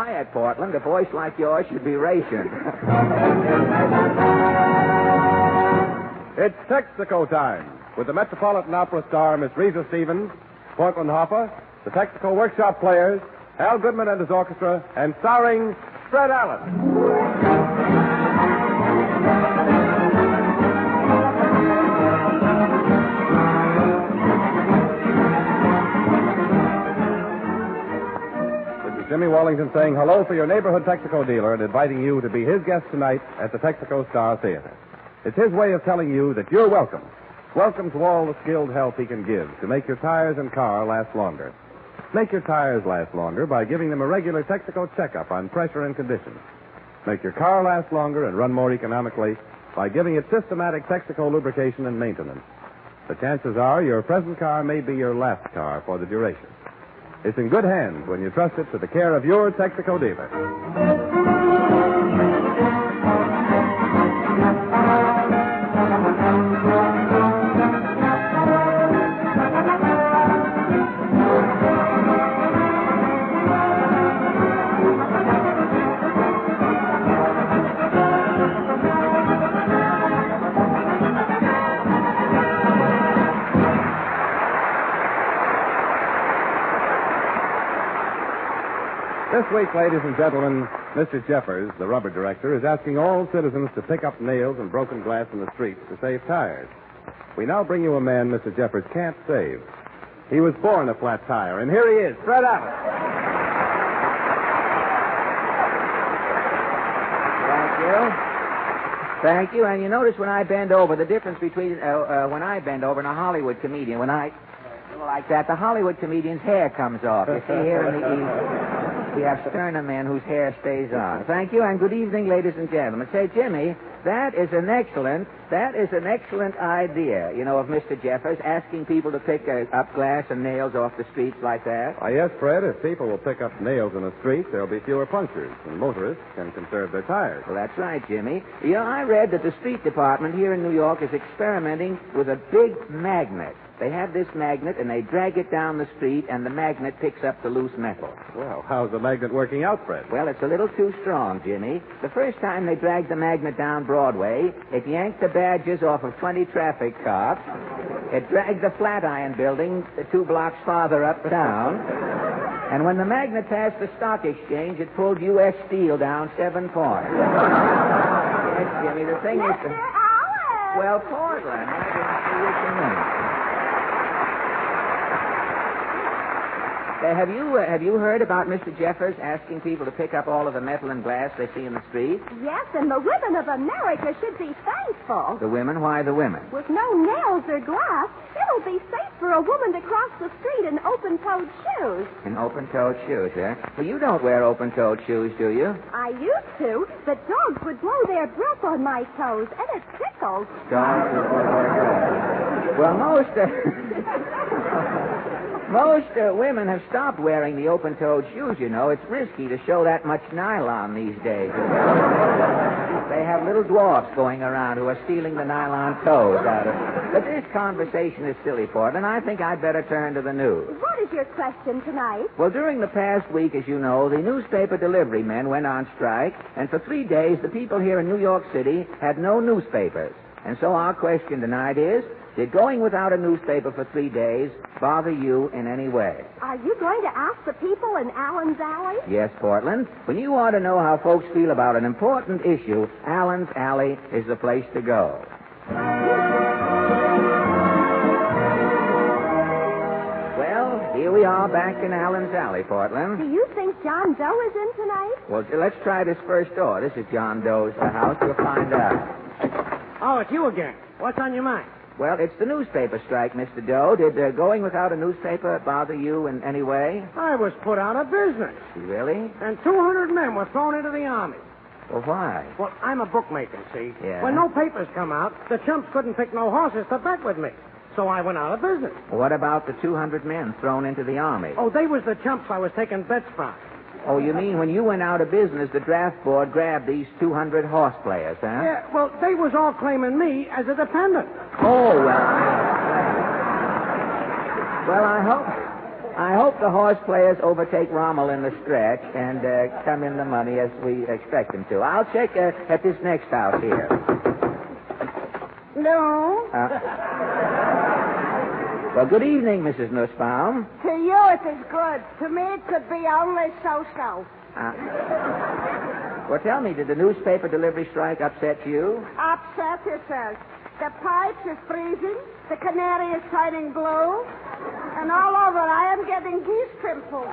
quiet, Portland. A voice like yours should be rationed. It's Texaco time with the Metropolitan Opera star, Miss Risa Stevens, Portland Hoffa, the Texaco Workshop Players, Al Goodman and his orchestra, and starring Fred Allen. Jimmy Wallington saying hello for your neighborhood Texaco dealer and inviting you to be his guest tonight at the Texaco Star Theater. It's his way of telling you that you're welcome. Welcome to all the skilled help he can give to make your tires and car last longer. Make your tires last longer by giving them a regular Texaco checkup on pressure and condition. Make your car last longer and run more economically by giving it systematic Texaco lubrication and maintenance. The chances are your present car may be your last car for the duration. It's in good hands when you trust it to the care of your Texaco dealer. This week, ladies and gentlemen, Mr. Jeffers, the rubber director, is asking all citizens to pick up nails and broken glass in the streets to save tires. We now bring you a man Mr. Jeffers can't save. He was born a flat tire, and here he is, Fred Allen. Thank you. And you notice when I bend over, the difference between when I bend over and a Hollywood comedian, when I like that, the Hollywood comedian's hair comes off. You see here in the east. We have sterner men whose hair stays on. Thank you, and good evening, ladies and gentlemen. Say, Jimmy, that is an excellent idea, of Mr. Jeffers, asking people to pick up glass and nails off the streets like that. Yes, Fred, if people will pick up nails in the street, there'll be fewer punctures, and motorists can conserve their tires. Well, that's right, Jimmy. I read that the street department here in New York is experimenting with a big magnet. They have this magnet, and they drag it down the street, and the magnet picks up the loose metal. Well, how's the magnet working out, Fred? Well, it's a little too strong, Jimmy. The first time they dragged the magnet down Broadway, it yanked the badges off of 20 traffic cops. It dragged the Flatiron Building 2 blocks farther uptown. And when the magnet passed the stock exchange, it pulled U.S. Steel down 7 points. Yes, Jimmy, the thing is... Well, Portland, I didn't see what you meant. Have you heard about Mr. Jeffers asking people to pick up all of the metal and glass they see in the street? Yes, and the women of America should be thankful. The women? Why the women? With no nails or glass, it'll be safe for a woman to cross the street in open-toed shoes. In open-toed shoes, eh? Well, you don't wear open-toed shoes, do you? I used to, but dogs would blow their breath on my toes, and it tickles. Dogs would blow their breath. Well, most women have stopped wearing the open-toed shoes, It's risky to show that much nylon these days. They have little dwarfs going around who are stealing the nylon toes out of it. But this conversation is silly, Portland. I think I'd better turn to the news. What is your question tonight? Well, during the past week, as you know, the newspaper delivery men went on strike, and for 3 days, the people here in New York City had no newspapers. And so our question tonight is, did going without a newspaper for 3 days bother you in any way? Are you going to ask the people in Allen's Alley? Yes, Portland. When you want to know how folks feel about an important issue, Allen's Alley is the place to go. Well, here we are back in Allen's Alley, Portland. Do you think John Doe is in tonight? Well, let's try this first door. This is John Doe's house. We'll find out. Oh, it's you again. What's on your mind? Well, it's the newspaper strike, Mr. Doe. Did going without a newspaper bother you in any way? I was put out of business. Really? And 200 men were thrown into the army. Well, why? Well, I'm a bookmaker, see? Yeah. When no papers come out, the chumps couldn't pick no horses to bet with me. So I went out of business. Well, what about the 200 men thrown into the army? Oh, they was the chumps I was taking bets from. Oh, you mean when you went out of business, the draft board grabbed these 200 horse players, huh? Yeah, well, they was all claiming me as a dependent. Oh, well, I I hope the horse players overtake Rommel in the stretch and come in the money as we expect them to. I'll check at this next house here. No. Well, good evening, Mrs. Nussbaum. To you it is good. To me it could be only so-so. Well, tell me, did the newspaper delivery strike upset you? Upset, it says. The pipes is freezing, the canary is turning blue, and all over I am getting geese pimples.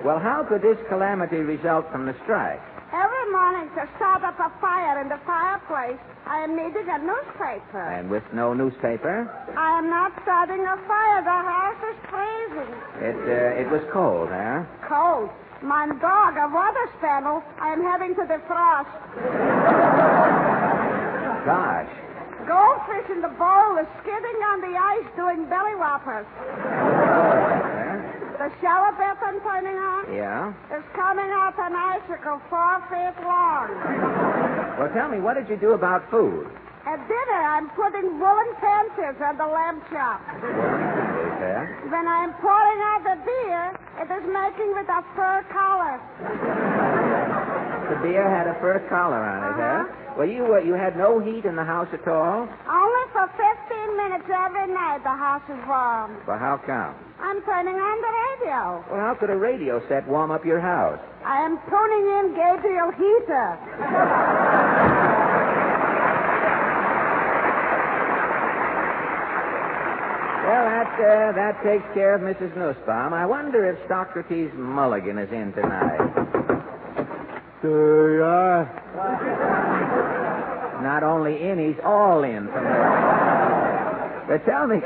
Well, how could this calamity result from the strike? Every morning to start up a fire in the fireplace, I am needing a newspaper. And with no newspaper? I am not starting a fire. The house is freezing. It was cold, huh? Cold. My dog, a water spaniel, I am having to defrost. Gosh. Goldfish in the bowl is skidding on the ice doing belly whoppers. The shower bath I'm turning on? Yeah? Is coming off an icicle 4 feet long. Well, tell me, what did you do about food? At dinner, I'm putting woolen panties on the lamb chop. When I'm pouring out the beer, it is making with a fur collar. The beer had a fur collar on it, huh? Well, you had no heat in the house at all? Only for 15 minutes every night the house is warm. Well, how come? I'm turning on the radio. Well, how could a radio set warm up your house? I am tuning in Gabriel Heater. Well, that takes care of Mrs. Nussbaum. I wonder if Socrates Mulligan is in tonight. Not only in, he's all in. But tell me,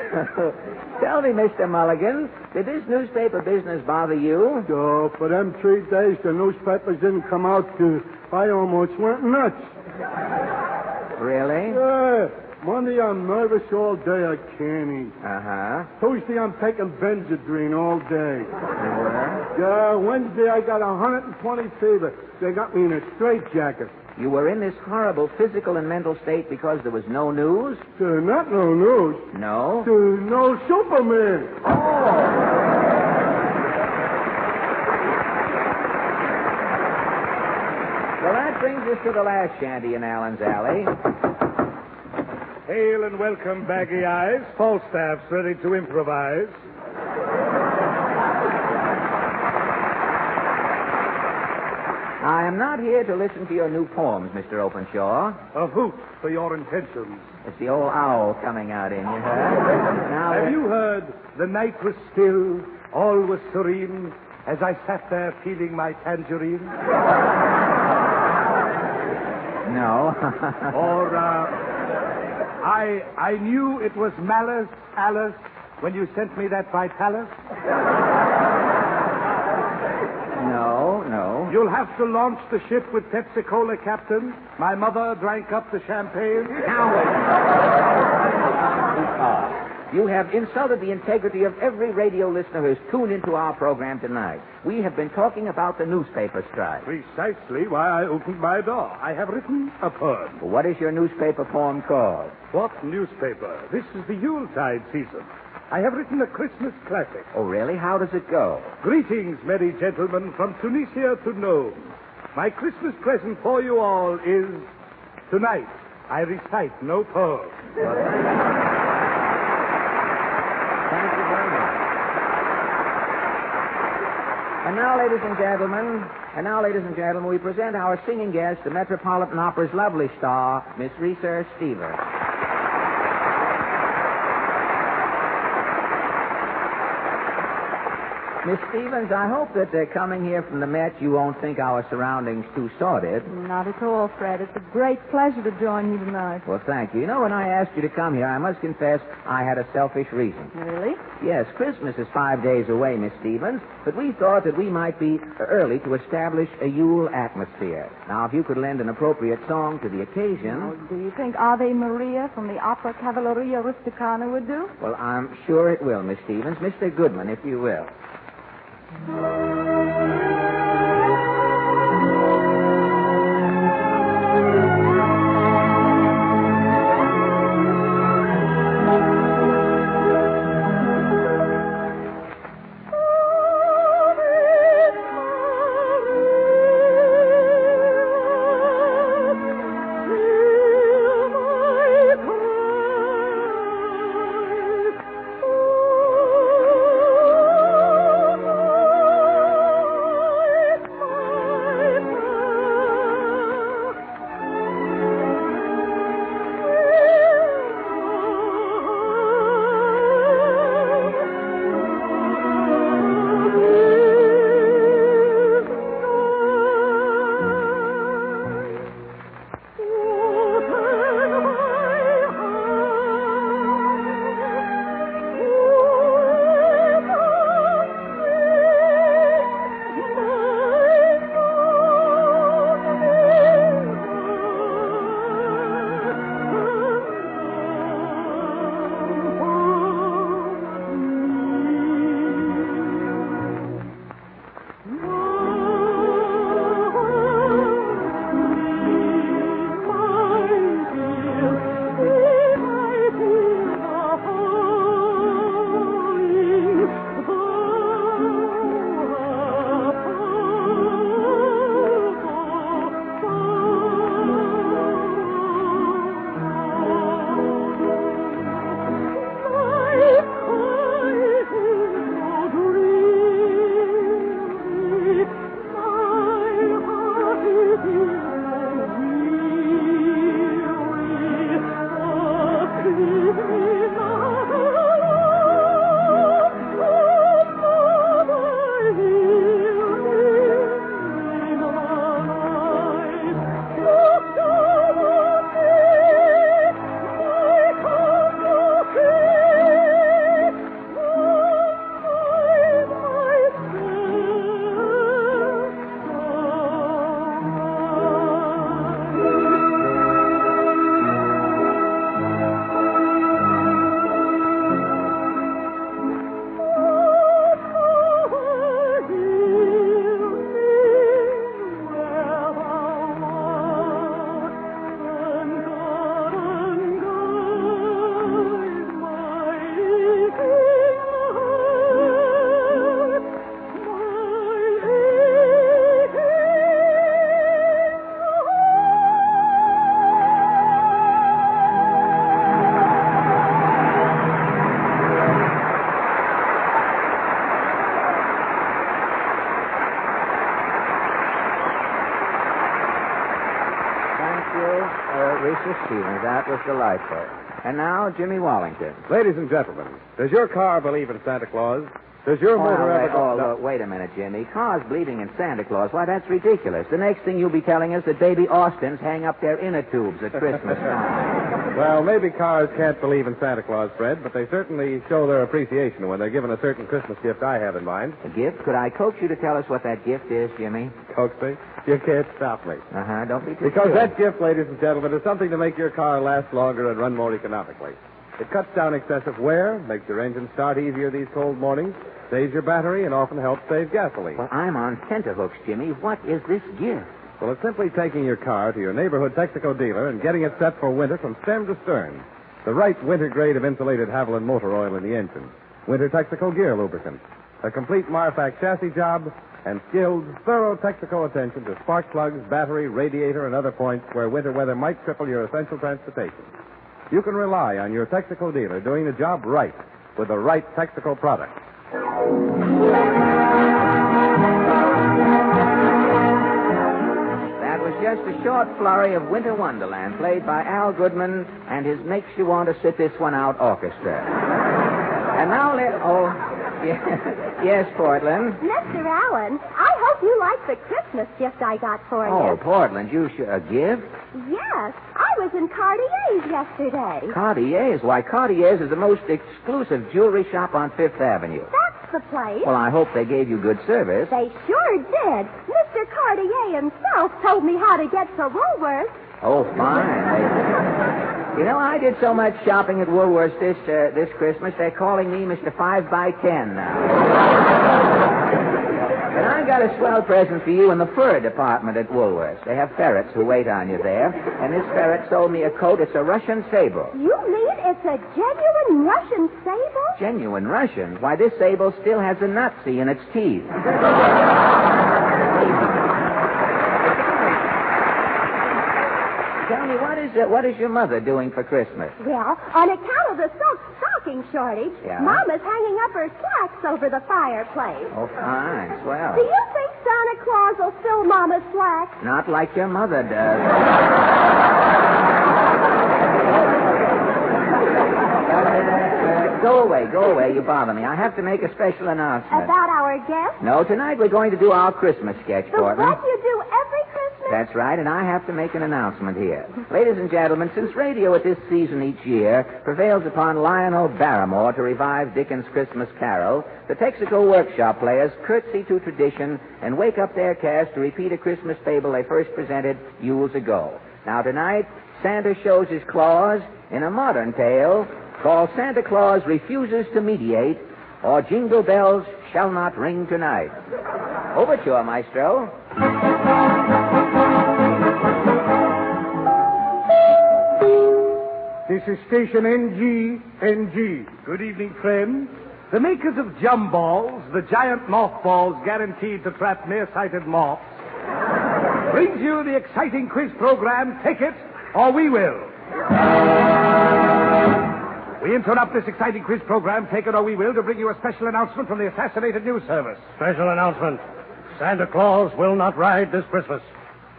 Mr. Mulligan, did this newspaper business bother you? Oh, for them 3 days the newspapers didn't come out, I almost went nuts. Really? Yeah. Monday I'm nervous all day, I can't eat. Uh-huh. Tuesday I'm taking Benadryl all day. You were? Yeah, Wednesday I got 120 fever. They got me in a straitjacket. You were in this horrible physical and mental state because there was no news? Not no news. No? No Superman. Oh! Well, that brings us to the last shanty in Allen's Alley. Hail and welcome, Baggy Eyes. Falstaff's ready to improvise. I am not here to listen to your new poems, Mr. Openshaw. A hoot for your intentions. It's the old owl coming out in you, huh? Now, Have you heard? The night was still, all was serene, as I sat there feeling my tangerine. No. Or, I knew it was malice, Alice, when you sent me that Vitalis. No. You'll have to launch the ship with Texaco, Captain. My mother drank up the champagne. You have insulted the integrity of every radio listener who has tuned into our program tonight. We have been talking about the newspaper strike. Precisely why I opened my door. I have written a poem. What is your newspaper poem called? What newspaper? This is the Yuletide season. I have written a Christmas classic. Oh, really? How does it go? Greetings, merry gentlemen, from Tunisia to Nome. My Christmas present for you all is, tonight, I recite no poem. Thank you very much. And now, ladies and gentlemen, we present our singing guest, the Metropolitan Opera's lovely star, Miss Reese Stevens. Miss Stevens, I hope that coming here from the Met, you won't think our surroundings too sordid. Not at all, Fred. It's a great pleasure to join you tonight. Well, thank you. You know, when I asked you to come here, I must confess I had a selfish reason. Really? Yes, Christmas is 5 days away, Miss Stevens, but we thought that we might be early to establish a Yule atmosphere. Now, if you could lend an appropriate song to the occasion... Oh, do you think Ave Maria from the Opera Cavalleria Rusticana would do? Well, I'm sure it will, Miss Stevens. Mr. Goodman, if you will. Stevens. That was delightful. And now, Jimmy Wallington. Ladies and gentlemen, does your car believe in Santa Claus? Does your motor ever go... Wait a minute, Jimmy. Cars believing in Santa Claus? Why, that's ridiculous. The next thing you'll be telling us that baby Austins hang up their inner tubes at Christmas time. Well, maybe cars can't believe in Santa Claus, Fred, but they certainly show their appreciation when they're given a certain Christmas gift I have in mind. A gift? Could I coax you to tell us what that gift is, Jimmy? Coax me? You can't stop me. Don't be too Because sure. that gift, ladies and gentlemen, is something to make your car last longer and run more economically. It cuts down excessive wear, makes your engine start easier these cold mornings, saves your battery, and often helps save gasoline. Well, I'm on tenterhooks, Jimmy. What is this gift? Well, it's simply taking your car to your neighborhood Texaco dealer and getting it set for winter from stem to stern. The right winter grade of insulated Haviland motor oil in the engine. Winter Texaco gear lubricant. A complete Marfac chassis job, and skilled, thorough Texaco attention to spark plugs, battery, radiator, and other points where winter weather might cripple your essential transportation. You can rely on your Texaco dealer doing the job right with the right Texaco product. That was just a short flurry of Winter Wonderland played by Al Goodman and his Makes You Want to Sit This One Out orchestra. And now yes, Portland. Mr. Allen, I hope you like the Christmas gift I got for you. Oh, Portland, a gift? Yes, I was in Cartier's yesterday. Cartier's? Why, Cartier's is the most exclusive jewelry shop on Fifth Avenue. That's the place. Well, I hope they gave you good service. They sure did. Mr. Cartier himself told me how to get to Woolworth. Oh, fine. You know, I did so much shopping at Woolworth's this Christmas, they're calling me Mr. 5x10 now. And I got a swell present for you in the fur department at Woolworth's. They have ferrets who wait on you there. And this ferret sold me a coat. It's a Russian sable. You mean it's a genuine Russian sable? Genuine Russian? Why, this sable still has a Nazi in its teeth. Tell me, what is your mother doing for Christmas? Well, on account of the stocking shortage, Yeah? Mama's hanging up her slacks over the fireplace. Oh, fine. Swell. Do you think Santa Claus will fill Mama's slacks? Not like your mother does. Go away. You bother me. I have to make a special announcement. About our guest? No, tonight we're going to do our Christmas sketch, The Portland. what you do every Christmas? That's right, and I have to make an announcement here. Ladies and gentlemen, since radio at this season each year prevails upon Lionel Barrymore to revive Dickens' Christmas Carol, the Texaco Workshop players curtsy to tradition and wake up their cast to repeat a Christmas fable they first presented years ago. Now, tonight, Santa shows his claws in a modern tale called Santa Claus Refuses to Mediate, or Jingle Bells Shall Not Ring Tonight. Overture, Maestro. This is station NG. Good evening, friends. The makers of Jum Balls, the giant mothballs guaranteed to trap nearsighted moths, brings you the exciting quiz program, Take It or We Will. We interrupt this exciting quiz program, Take It or We Will, to bring you a special announcement from the Assassinated News Service. Special announcement. Santa Claus will not ride this Christmas.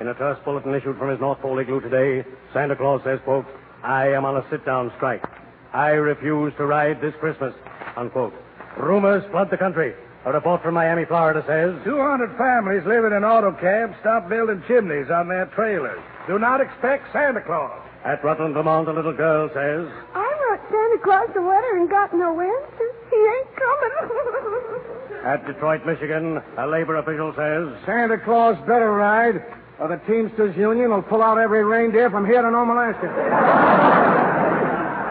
In a terse bulletin issued from his North Pole igloo today, Santa Claus says, quote, I am on a sit-down strike. I refuse to ride this Christmas, unquote. Rumors flood the country. A report from Miami, Florida says 200 families living in auto cabs stopped building chimneys on their trailers. Do not expect Santa Claus. At Rutland, Vermont, a little girl says I wrote Santa Claus a letter and got no answer. He ain't coming. At Detroit, Michigan, a labor official says Santa Claus better ride, or the Teamsters Union will pull out every reindeer from here to Nome, Alaska.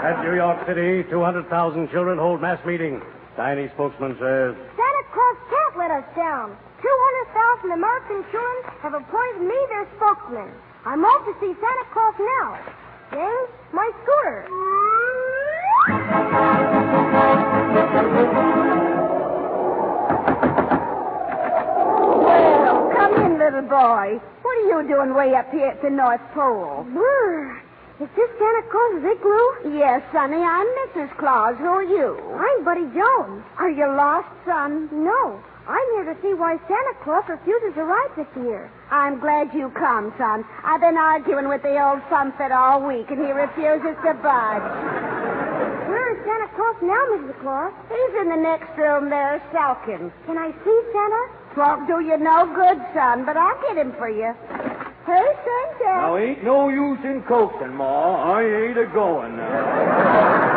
At New York City, 200,000 children hold mass meeting. Tiny spokesman says Santa Claus can't let us down. 200,000 American children have appointed me their spokesman. I'm off to see Santa Claus now. James, my scooter. Well, come in, little boy. What are you doing way up here at the North Pole? Brr. Is this Santa Claus's igloo? Yes, Sonny. I'm Mrs. Claus. Who are you? I'm Buddy Jones. Are you lost, son? No. I'm here to see why Santa Claus refuses to ride this year. I'm glad you come, son. I've been arguing with the old sunset all week, and he refuses to budge. Where is Santa Claus now, Mrs. Claus? He's in the next room there, sulking. Can I see Santa? Won't do you no good, son, but I'll get him for you. Hey, Santa. Now, ain't no use in coaxing, Ma. I ain't a-going now.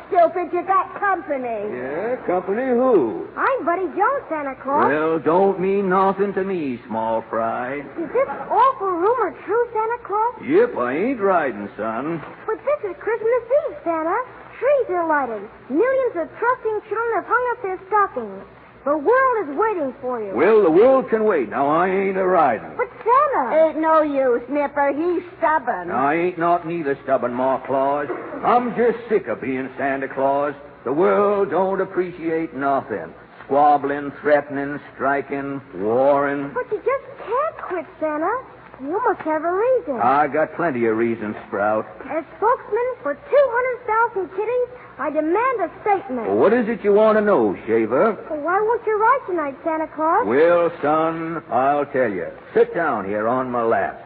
Stupid, you got company. Yeah, company who? I'm Buddy Jones, Santa Claus. Well, don't mean nothing to me, small fry. Is this awful rumor true, Santa Claus? Yep, I ain't riding, son. But this is Christmas Eve, Santa. Trees are lighted. Millions of trusting children have hung up their stockings. The world is waiting for you. Well, the world can wait. Now, I ain't a-riding. But Santa... Ain't no use, Nipper. He's stubborn. I ain't not neither stubborn, Ma Claus. I'm just sick of being Santa Claus. The world don't appreciate nothing. Squabbling, threatening, striking, warring. But you just can't quit, Santa. You must have a reason. I got plenty of reasons, Sprout. As spokesman for 200,000 kitties, I demand a statement. Well, what is it you want to know, Shaver? Well, why won't you ride tonight, Santa Claus? Well, son, I'll tell you. Sit down here on my lap.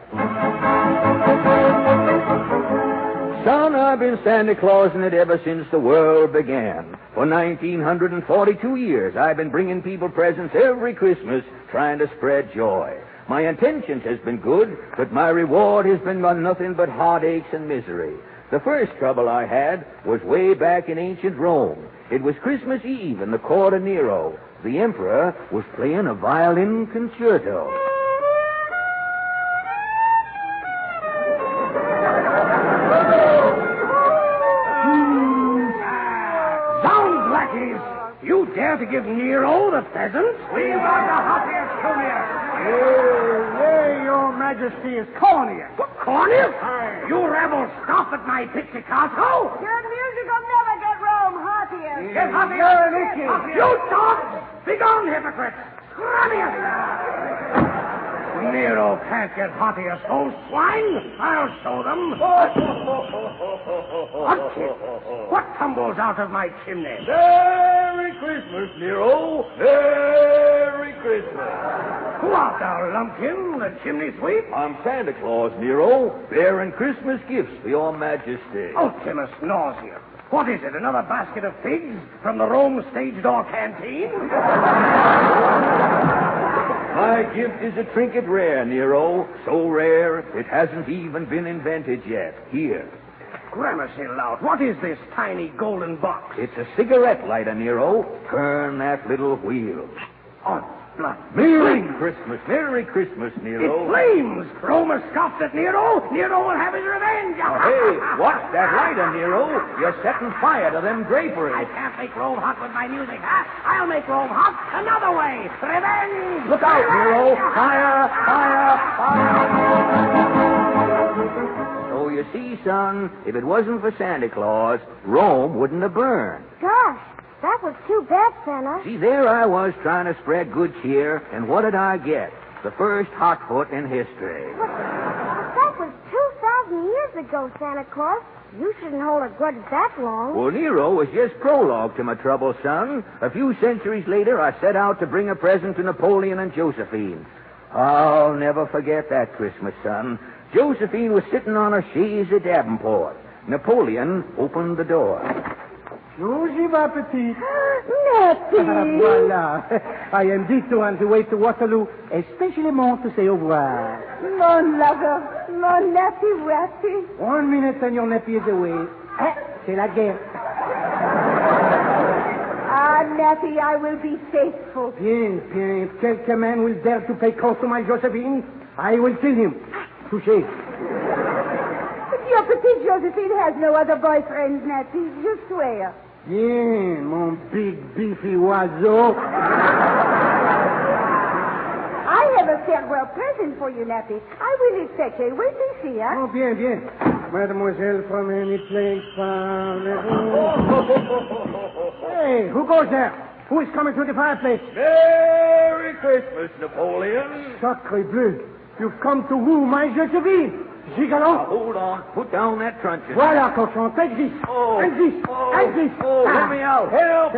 Son, I've been Santa Clausing it ever since the world began. For 1,942 years, I've been bringing people presents every Christmas, trying to spread joy. My intentions has been good, but my reward has been nothing but heartaches and misery. The first trouble I had was way back in ancient Rome. It was Christmas Eve in the court of Nero. The emperor was playing a violin concerto. Zounds, lackeys! You dare to give Nero the pheasant? We want the hottiest come here. Hey, your majesty is corneous. What, corneous? You rebels scoff at my Texaco? Your music will never get Rome hottier. Get hottier! You dogs! Begone, hypocrites! Corneous! Nero can't get hottier, so swine! I'll show them. What tumbles out of my chimney? Merry Christmas, Nero. Merry Christmas. Who art thou, lumpkin, the chimney sweep? I'm Santa Claus, Nero, bearing Christmas gifts for your majesty. Ultimus nausea. What is it, another basket of figs from the Rome stage door canteen? My gift is a trinket rare, Nero. So rare, it hasn't even been invented yet. Here. Gramercy lout, what is this tiny golden box? It's a cigarette lighter, Nero. Turn that little wheel. Oh, blood. Merry Christmas. Merry Christmas, Nero. It flames! Rome has scoffed at Nero. Nero will have his revenge. Oh, hey, what's that lighter, Nero? You're setting fire to them draperies. I can't make Rome hot with my music, huh? I'll make Rome hot another way. Revenge! Look out, Nero. Fire, fire, fire. So you see, son, if it wasn't for Santa Claus, Rome wouldn't have burned. Gosh, that was too bad, Santa. See, there I was trying to spread good cheer, and what did I get? The first hot foot in history. But that was 2,000 years ago, Santa Claus. You shouldn't hold a grudge that long. Well, Nero was just prologue to my trouble, son. A few centuries later, I set out to bring a present to Napoleon and Josephine. I'll never forget that Christmas, son. Josephine was sitting on a chaise à Davenport. Napoleon opened the door. Bonjour, ma petite. Nettie! Voilà. I am this one to wait to Waterloo, especially to say au revoir. Mon lover, mon nappy-wappy. 1 minute and your nappy is away. C'est la guerre. Ah, Nappy, I will be faithful. Bien, bien. If quelques man will dare to pay close to my Josephine, I will kill him. Touché. But your petite Josephine has no other boyfriend, Nappy. Je swear. Bien, mon big beefy oiseau. I have a farewell present for you, Nappy. I will fetch it. Wait and see, huh? Oh, bien, bien. Mademoiselle from any place Hey, who goes there? Who is coming to the fireplace? Merry Christmas, Napoleon. Sacre bleu. You've come to woo my Josephine. Gigolo. Hold on. Put down that truncheon. Voilà, cochon. Take this. Oh. Take this. Oh. Take this. Oh, let me out. Help!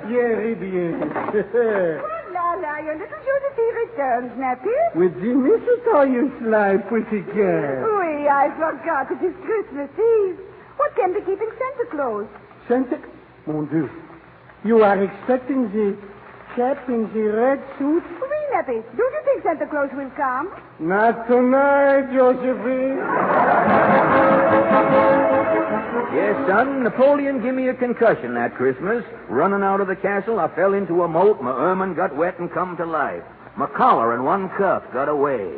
Very bien. La, your little Josephine returns, nephew. With the mistletoe you slide, pretty girl. Oui, I forgot it is Christmas Eve. What can be keeping Santa Claus? Santa... Mon Dieu. You are expecting the chap in the red suit? Oui, nephew. Do you think Santa Claus will come? Not tonight, Josephine. Yes, son. Napoleon gave me a concussion that Christmas. Running out of the castle, I fell into a moat. My ermine got wet and come to life. My collar and one cuff got away.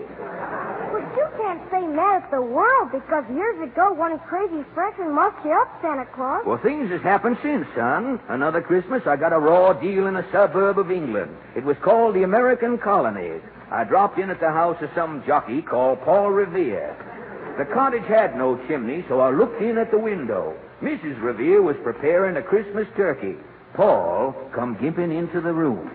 But you can't say mad at the world because years ago one crazy freshman mucked you up, Santa Claus. Well, things has happened since, son. Another Christmas, I got a raw deal in a suburb of England. It was called the American Colony. I dropped in at the house of some jockey called Paul Revere. The cottage had no chimney, so I looked in at the window. Mrs. Revere was preparing a Christmas turkey. Paul come gimping into the room.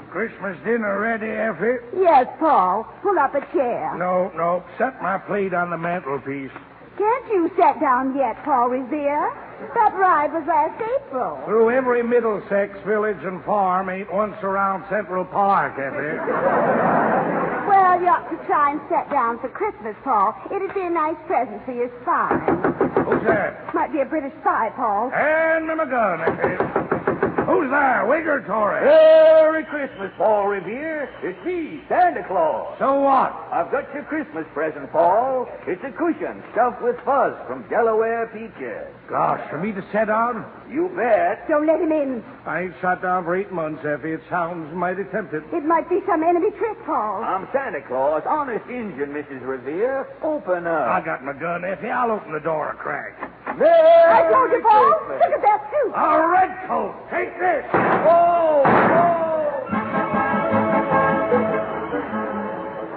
Christmas dinner ready, Effie? Yes, Paul. Pull up a chair. No. Set my plate on the mantelpiece. Can't you sit down yet, Paul Revere? That ride was last April. Through every Middlesex village and farm ain't once around Central Park, Effie. Well, you ought to try and sit down for Christmas, Paul. It'd be a nice present for your spy. Who's that? Might be a British spy, Paul. Hand me my gun, Effie. Who's there, Whig or Tory? Merry Christmas, Paul Revere. It's me, Santa Claus. So what? I've got your Christmas present, Paul. It's a cushion stuffed with fuzz from Delaware peaches. Gosh, for me to sit down? You bet. Don't let him in. I ain't sat down for 8 months, Effie. It sounds mighty tempted. It might be some enemy trick, Paul. I'm Santa Claus, honest Injun, Mrs. Revere. Open up. I got my gun, Effie. I'll open the door a crack. I told you, Paul. Christmas. Look at that suit. A red coat. Take this. Oh,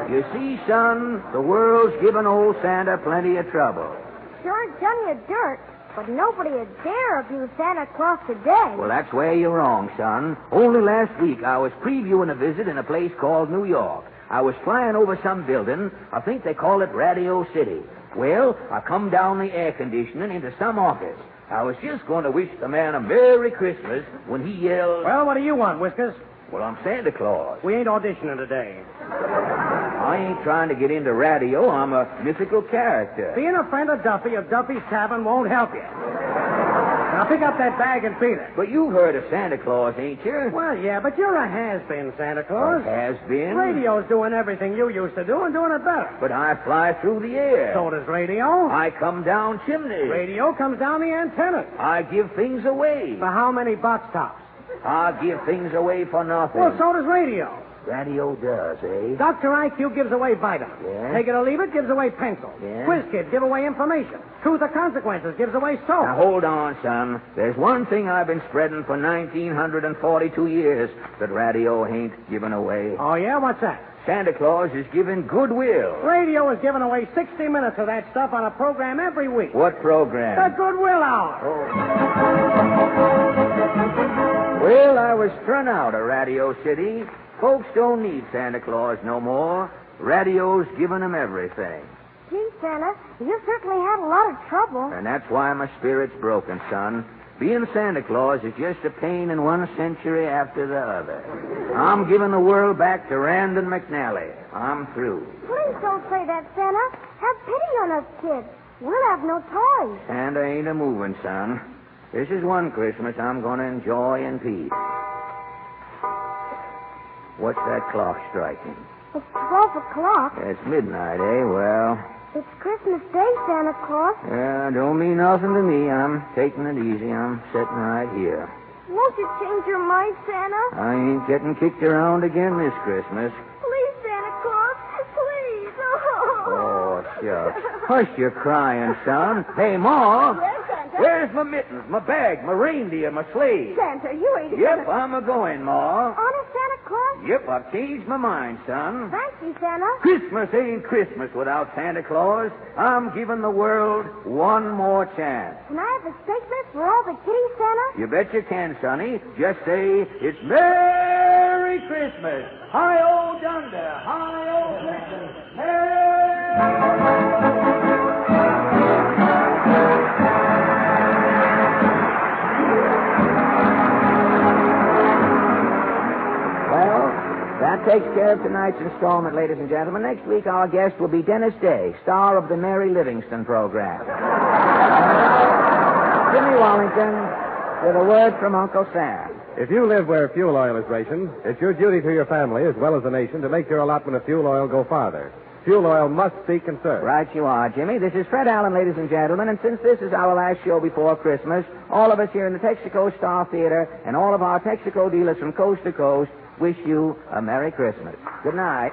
You see, son, the world's given old Santa plenty of trouble. Sure done you dirt, but nobody would dare abuse Santa Claus today. Well, that's where you're wrong, son. Only last week I was previewing a visit in a place called New York. I was flying over some building. I think they call it Radio City. Well, I come down the air conditioning into some office. I was just going to wish the man a Merry Christmas when he yelled... Well, what do you want, Whiskers? Well, I'm Santa Claus. We ain't auditioning today. I ain't trying to get into radio. I'm a mythical character. Being a friend of Duffy of Duffy's Tavern won't help you. Now, pick up that bag and beat it. But you've heard of Santa Claus, ain't you? Well, yeah, but you're a has-been, Santa Claus. Has been. Radio's doing everything you used to do and doing it better. But I fly through the air. So does radio. I come down chimneys. Radio comes down the antennas. I give things away. For how many box tops? I give things away for nothing. Well, so does radio. Radio does, eh? Dr. IQ gives away vitamins. Yeah? Take it or leave it gives away pencils. Yeah? Quiz Kid give away information. Truth or Consequences gives away soap. Now, hold on, son. There's one thing I've been spreading for 1,942 years that radio ain't giving away. Oh, yeah? What's that? Santa Claus is giving goodwill. Radio is giving away 60 minutes of that stuff on a program every week. What program? The Goodwill Hour. Well, I was thrown out of Radio City. Folks don't need Santa Claus no more. Radio's giving them everything. Gee, Santa, you certainly had a lot of trouble. And that's why my spirit's broken, son. Being Santa Claus is just a pain in one century after the other. I'm giving the world back to Rand and McNally. I'm through. Please don't say that, Santa. Have pity on us kids. We'll have no toys. Santa ain't a-moving, son. This is one Christmas I'm going to enjoy in peace. What's that clock striking? It's 12 o'clock. It's midnight, eh? Well... It's Christmas Day, Santa Claus. Don't mean nothing to me. I'm taking it easy. I'm sitting right here. Won't you change your mind, Santa? I ain't getting kicked around again this Christmas. Please, Santa Claus. Please. Oh, shucks. Hush your crying, son. Hey, Ma. Yes, Santa? Where's my mittens, my bag, my reindeer, my sleigh? Santa, you ain't... Yep, I'm a-going, Ma. Honest, Santa Claus? Yep, I've changed my mind, son. Thank you, Santa. Christmas ain't Christmas without Santa Claus. I'm giving the world one more chance. Can I have a statement for all the kitties, Santa? You bet you can, Sonny. Just say, it's Merry Christmas. Hi-oh, Dunder. Hi-oh, Christmas. Merry That takes care of tonight's installment, ladies and gentlemen. Next week, our guest will be Dennis Day, star of the Mary Livingston program. Jimmy Wallington with a word from Uncle Sam. If you live where fuel oil is rationed, it's your duty to your family as well as the nation to make your allotment of fuel oil go farther. Fuel oil must be conserved. Right you are, Jimmy. This is Fred Allen, ladies and gentlemen, and since this is our last show before Christmas, all of us here in the Texaco Star Theater and all of our Texaco dealers from coast to coast wish you a Merry Christmas. Good night.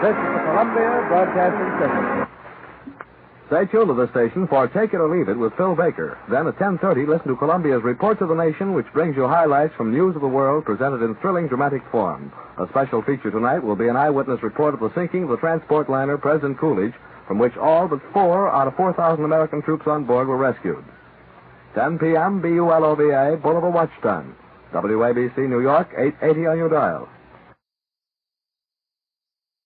This is the Columbia Broadcasting System. Stay tuned to the station for Take It or Leave It with Phil Baker. Then at 10:30, listen to Columbia's Report to the Nation, which brings you highlights from news of the world presented in thrilling dramatic form. A special feature tonight will be an eyewitness report of the sinking of the transport liner President Coolidge, from which all but 4 out of 4,000 American troops on board were rescued. 10 p.m., BULOVA, Boulevard Watch Time. WABC, New York, 880 on your dial.